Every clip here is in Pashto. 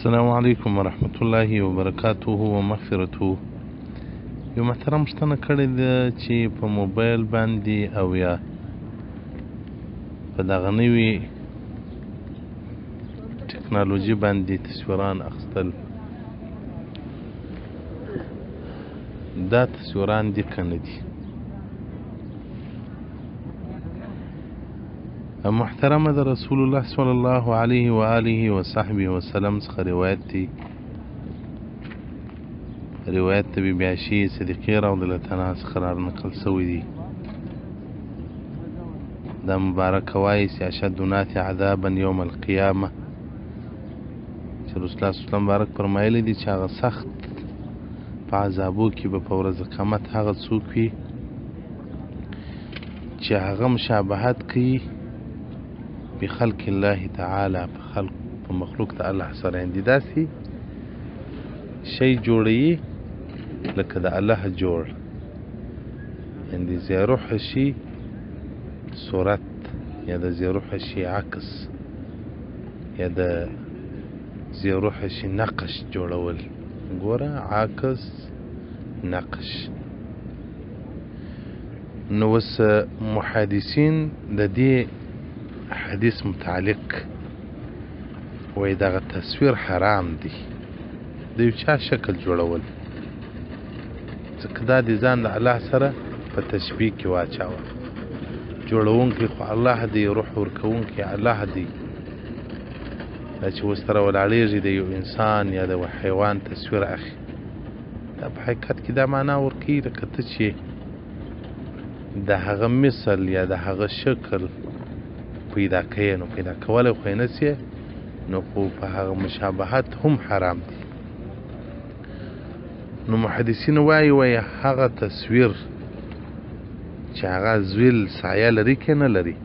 السلام علیکم ورحمت الله وبرکاته ومغفرته. یو محترم پوښتنه کړې ده چې په موبایل باندې او یا په دغه نوي ټکنالوژي باندې تصویران اخیستل دا تصویران دي که نه دي؟ محترمه د رسول الله صلی الله علیه و آله و صحبه وسلم څخه روایت دی. روایت د بیبي عایشې صدیقې رضی الله عنها څخه نقل شوی دی. دا مبارکه وایي چې اشد الناس عذابا یوم القیامه، چې رسول الله صلی الله علیه وسلم مبارک فرمایلی دي چې هغه سخت په عذابو کې به په ورځ قیامت هغه څوک وي چې هغه مشابهت کوي بخلق الله تعالی، په مخلوق د الله سره یې داسې شی جوړوي لکه د الله جوړ، یعنې زیروح شي صورت یا د زیروح شي عکس یا د زیروح شي نقش جوړول. ګوره عکس نقش. نو اوس محدثین د دې حدیث متعلق وایي دغه تصویر حرام دی، د یو چا شکل جوړول، ځکه دا د ځان د الله سره په تشبیه کې واچاوه. جوړونکی خو الله دی، روح ورکوونکی الله دی. دا چې ورسره ولاړېږي د یو انسان یا د حیوان تصویر اخلي، دا په حقیقت کې دا معنا ورکوي لکه ته چې د هغه مثل یا د هغه شکل پیدا کوي، نو پیدا کولی خو یې نسې، نو خو په هغه مشابهت هم حرام دی. نو محدثین وایي هغه تصویر چې هغه زویل سایه لري که نه لري،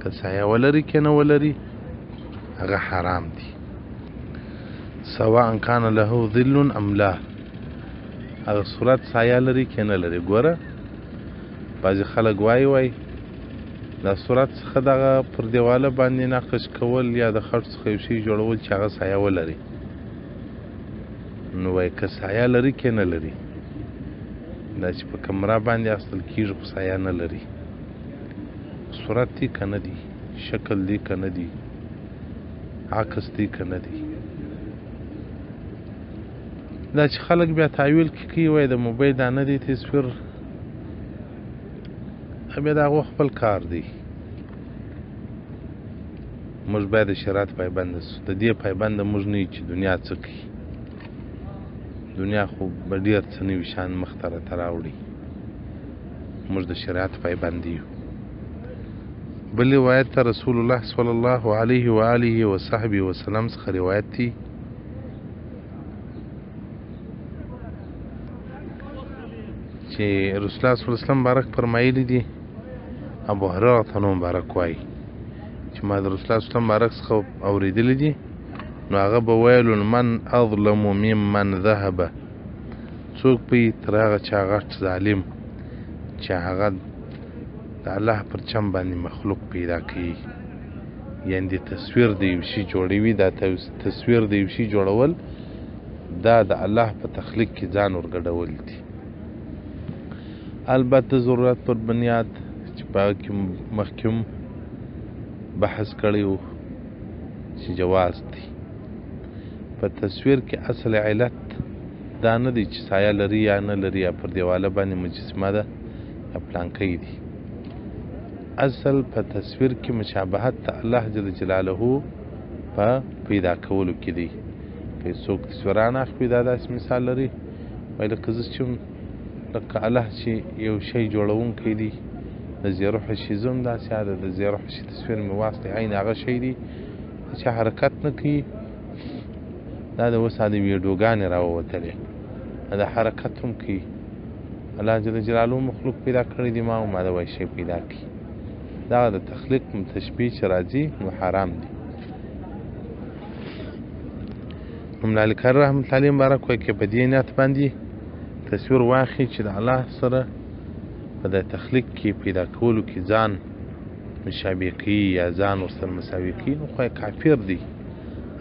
که سایه ولري که نه ولري، هغه حرام دی. سواء کان له ظل ام لا، هغه صورت سایه لري که نه لري. ګوره بعضې خلک وایي دا صورت څخه دغه پر دیواله باندې نقش کول یا د خټ څخه یو شی جوړول چې هغه سایه ولري، نو وایي که سایه لري که نه لري، دا چې په کمره باندې اخیستل کېږي خو سایه نه لري، صورت دی که نه دی، شکل دی که نه دی، عکس دی که نه دی. دا چې خلک بیا تعویل کې کوي وایي د موبایل دا نه دی تصویر، بیا د هغو خپل کار دی. موږ باید د شریعت پایبنده سو، د دې پایبنده موږ نه یو چې دنیا څه کوي. دنیا خو به ډېر څه نوي شیان مخته راته راوړي، موږ د شریعت پایبنده یو. بل روایت ته رسول الله صلی الله علیه و آله و صحبه وسلم څخه روایت دی چې رسول الله صلی الله علیه وسلم مبارک فرمایلی دي، ابو هريره ته مبارک وایي چې ما د رسول الله صلی الله علیه وسلم مبارک څخه اورېدلی دي، نو هغه به ویل من اظلم ممن ذهب، څوک به تر هغه چا غټ ظالم چې هغه د الله پر چم باندې مخلوق پیدا کوي، یعنې د تصویر د یو شي جوړوي. دا تصویر د یو شي جوړول دا د الله په تخلیق کې ځان ورګډول دي. البته ضرورت پر بنیاد چې په هغه کې مخکې بحث کړی و چې جواز دی. په تصویر کې اصل علت دا نه دی چې سایه لري یا نه لري، یا پر دیواله باندې مجسمه ده یا پلانکی دی. اصل په تصویر کې مشابهت د الله جل جلاله په پیدا کولو کې دی. که څوک تصویران اخلي دا داسې مثال لري، وایي لکه زه چې لکه الله چې یو شی جوړونکی دی، د زیروح شي زه هم داسې یاده د زیروح شي تصویر مې واخلي، عین هغه شی دی چې حرکت نه کوي. دا د اوس د ویډیوګانې راووتلې، د حرکت هم کوي. الله جل جلاله مخلوق پیدا کړی دی، ما هم دا وایي شی پیدا کړي. دغه د تخلیق تشبیه چې راځي نو حرام دی. نو ملا الکرر رحمت الله علیه مبارک وایي که په دې نیت باندې تصویر واخلي چې د الله سره په د تخلیق کې پیدا کولو کې ځان مشابه کوي یا ځان ورسره مساوي کوي، نو خو کافر دی.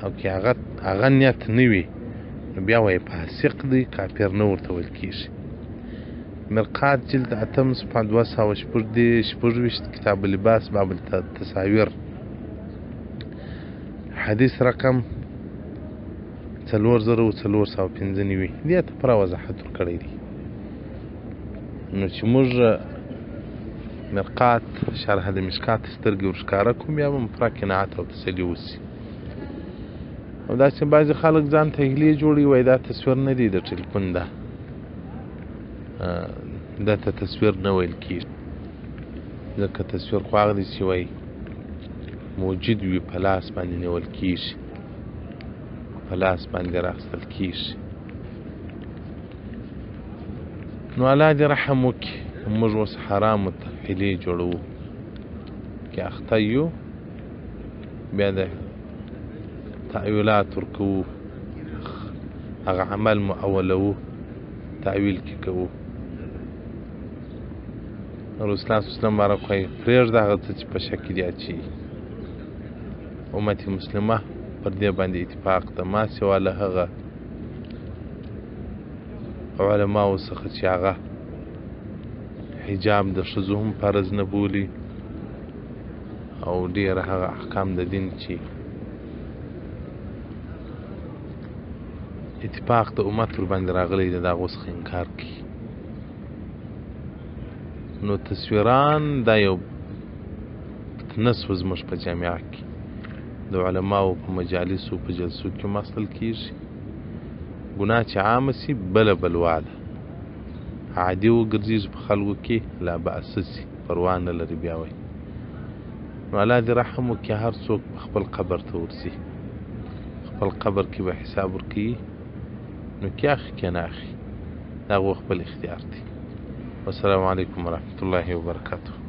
او که هغه نیت نه وي نو بیا وایي فاسق دی کافر نه ورته ویل کېږي. مرقات جلد 8 صفحه 216 کتاب اللباس باب التصاویر حدیث رقم 4495 دې ته پوره وضاحت ورکړی دی. نو چې موږ مرقات شرح د مشکات سترګې ورښکاره کړو بیا به پوره قناعت او تسلي وسي. او داسې بعضې خلک ځان ته هیلې جوړوي وایي دا تصویر نه دی د ټلیفون ده دا ته تصویر نه ویل کېږي ځکه تصویر خو هغه دی چې وایي موجود وي په لاس باندې نیول کېږي په لاس باندې راخیستل کېږي. نو الله دې رحم وکړي موږ اوس حرامو ته هیلې جوړوو که اخته یو بیا د تأویلات ورکوو هغه عمل مؤولوو تأویل کې کوو. رسول الله صلی الله علیه وسلم بارک وایي پرېږده هغه څه چې په شک کې دي اچوي. امت مسلمه پر دې باندې اتفاق ده ما سوا له هغه علماو څخه چې هغه حجاب د ښځو هم فرض نه بولي او ډېر هغه احکام د دین چې اتفاق د امت ور باندې راغلی دی د هغو څخه انکار کوي. نو تصویران دا یو فتنس و زموږ په جامعه کې د علماو په مجالسو په جلسو کې مسل کېږي. ګناه چې عامه سي بله بلوا ده عادي وګرځېږي په خلکو کې لا بأس سي پروا نه لري بیا وایي. نو الله دې رحم وکړي هر څوک په خپل قبر ته ورځي خپل قبر کې به حساب ورکوي نو کې اخي که نه اخي دا هغو خپل اختیار دی. والسلام علیکم ورحمة الله وبرکاته.